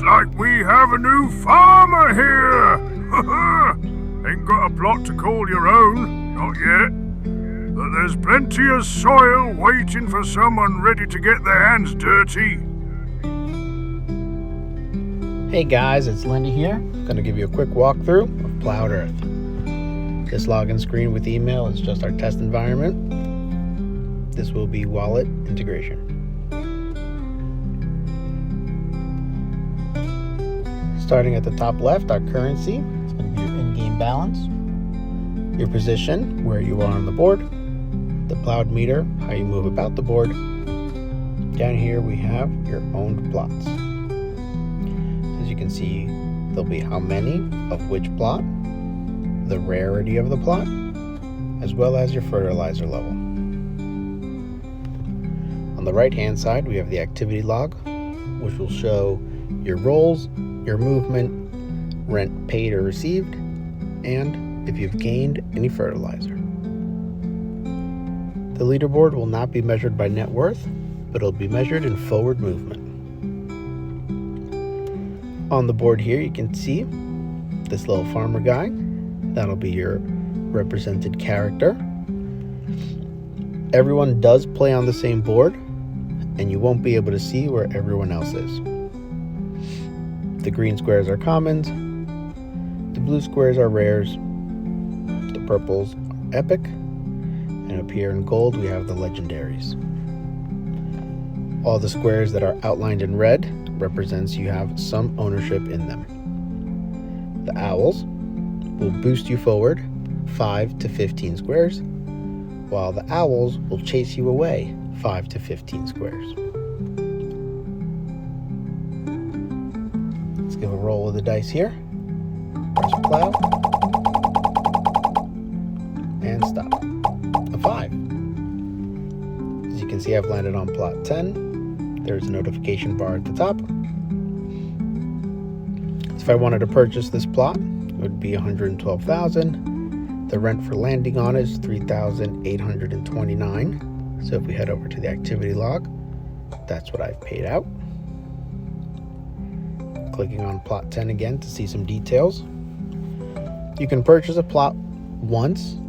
like we have a new farmer here. Ain't got a plot to call your own, not yet. But there's plenty of soil waiting for someone ready to get their hands dirty. Hey guys, it's Lindy here. I'm going to give you a quick walkthrough of Plowed Earth. This login screen with email is just our test environment. This will be wallet integration. Starting at the top left, our currency. It's going to be your in-game balance, your position, where you are on the board, the plowed meter, how you move about the board. Down here we have your owned plots. As you can see, there'll be how many of which plot, the rarity of the plot, as well as your fertilizer level. On the right hand side, we have the activity log, which will show your roles, your movement, rent paid or received, and if you've gained any fertilizer. The leaderboard will not be measured by net worth, but it'll be measured in forward movement. On the board here, you can see this little farmer guy. That'll be your represented character. Everyone does play on the same board, and you won't be able to see where everyone else is. The green squares are commons, the blue squares are rares, the purples are epic, and up here in gold we have the legendaries. All the squares that are outlined in red represents you have some ownership in them. The owls will boost you forward 5 to 15 squares, while the owls will chase you away 5 to 15 squares. Let's give a roll of the dice here. Press plow. And stop. A 5. As you can see, I've landed on plot 10. There's a notification bar at the top. So if I wanted to purchase this plot, it would be $112,000. The rent for landing on it is $3,829. So if we head over to the activity log, that's what I've paid out. Clicking on plot 10 again to see some details. You can purchase a plot once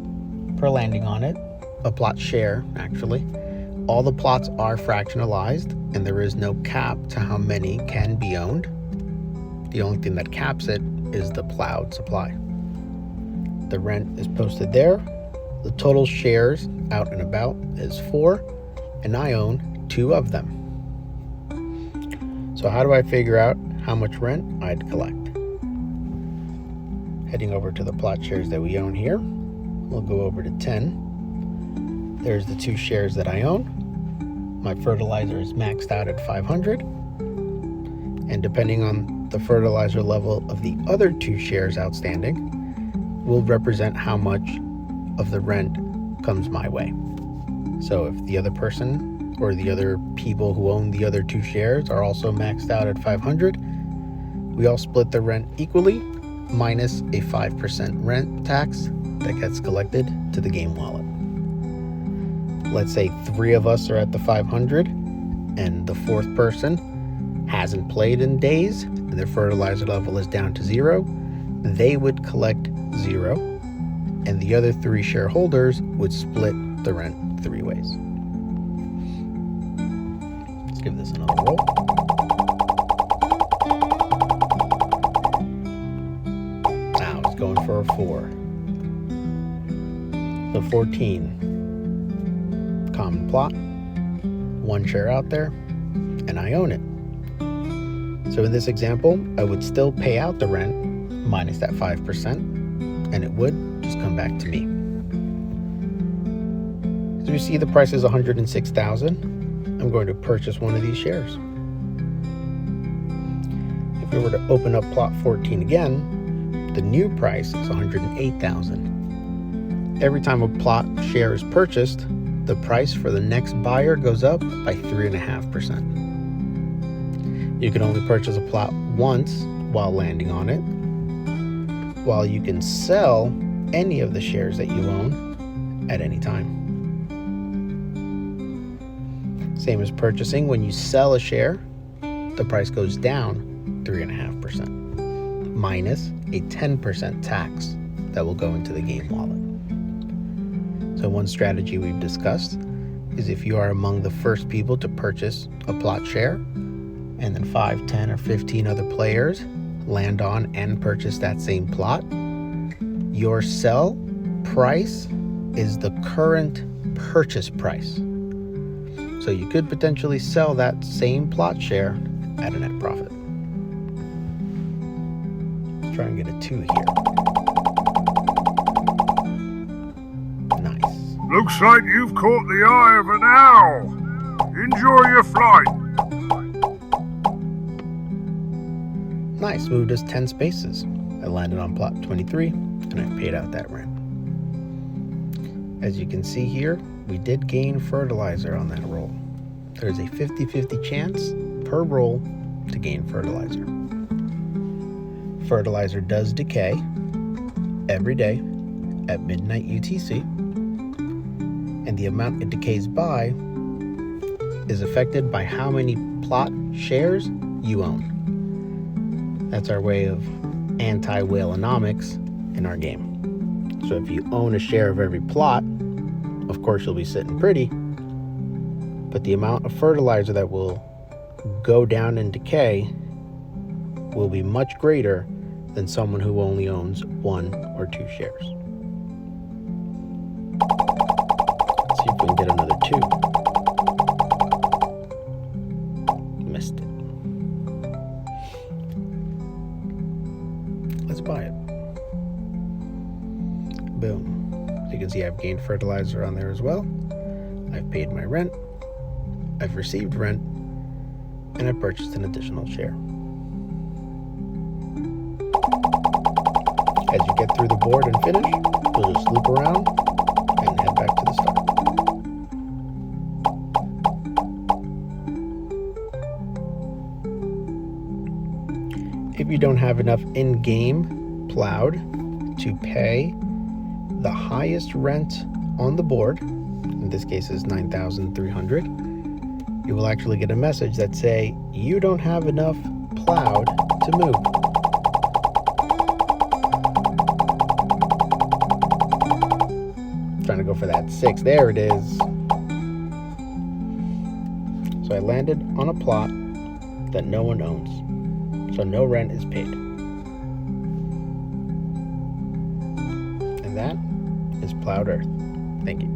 per landing on it, a plot share actually. All the plots are fractionalized and there is no cap to how many can be owned. The only thing that caps it is the plowed supply. The rent is posted there. The total shares out and about is 4, and I own 2 of them. So how do I figure out how much rent I'd collect? Heading over to the plot shares that we own here, we'll go over to 10. There's the 2 shares that I own. My fertilizer is maxed out at 500, and depending on the fertilizer level of the other 2 shares outstanding, will represent how much of the rent comes my way. So if the other person or the other people who own the other 2 shares are also maxed out at 500, we all split the rent equally, minus a 5% rent tax that gets collected to the game wallet. Let's say 3 of us are at the 500 and the 4th person hasn't played in days and their fertilizer level is down to 0, they would collect 0, and the other 3 shareholders would split the rent 3 ways. Let's give this another roll. Now it's going for a 4. So 14. Common plot. 1 share out there, and I own it. So in this example, I would still pay out the rent minus that 5%, and it would just come back to me. As we see, the price is $106,000. I'm going to purchase one of these shares. If we were to open up plot 14 again, the new price is $108,000. Every time a plot share is purchased, the price for the next buyer goes up by 3.5%. You can only purchase a plot once while landing on it, while you can sell any of the shares that you own at any time. Same as purchasing, when you sell a share, the price goes down 3.5%, minus a 10% tax that will go into the game wallet. So one strategy we've discussed is if you are among the first people to purchase a plot share, and then 5, 10, or 15 other players land on and purchase that same plot, your sell price is the current purchase price. So you could potentially sell that same plot share at a net profit. Let's try and get a 2 here. Nice. Looks like you've caught the eye of an owl. Enjoy your flight. Nice, moved us 10 spaces. I landed on plot 23 and I paid out that rent. As you can see here, we did gain fertilizer on that roll. There's a 50-50 chance per roll to gain fertilizer. Fertilizer does decay every day at midnight UTC, and the amount it decays by is affected by how many plot shares you own. That's our way of anti-whaleonomics in our game. So if you own a share of every plot, of course you'll be sitting pretty, but the amount of fertilizer that will go down and decay will be much greater than someone who only owns 1 or 2 shares. Let's see if we can get another 2. Missed it. Let's buy it. Boom. As you can see, I've gained fertilizer on there as well. I've paid my rent. I've received rent. And I purchased an additional share. As you get through the board and finish, you'll just loop around and head back to the start. If you don't have enough in-game Plowed to pay the highest rent on the board, in this case is 9,300, you will actually get a message that say you don't have enough Plowed to move. Trying to go for that 6. There it is. So I landed on a plot that no one owns. So no rent is paid. And that is Plowed Earth. Thank you.